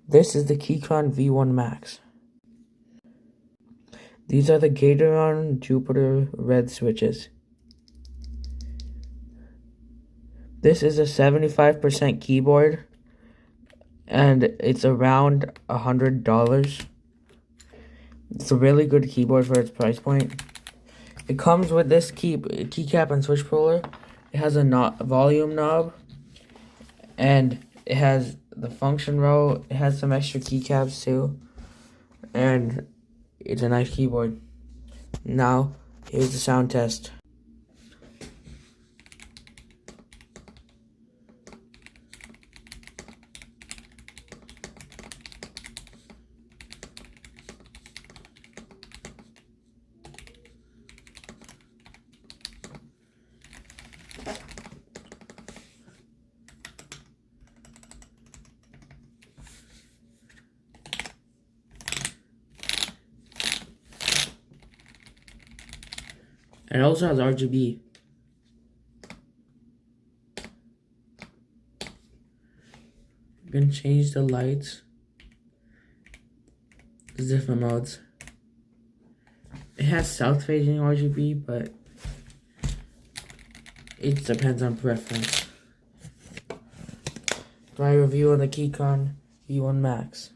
This is the Keychron V1 Max. These are the Keychron Jupiter red switches. This is a 75% keyboard, and it's around $100. It's a really good keyboard for its price point. It comes with this keycap and switch puller. It has a volume knob, and it has the function row. It has some extra keycaps too, and it's a nice keyboard. Now, here's the sound test. It also has RGB. You can change the lights. There's different modes. It has south facing RGB, but it depends on preference. My review on the Keychron V1 Max.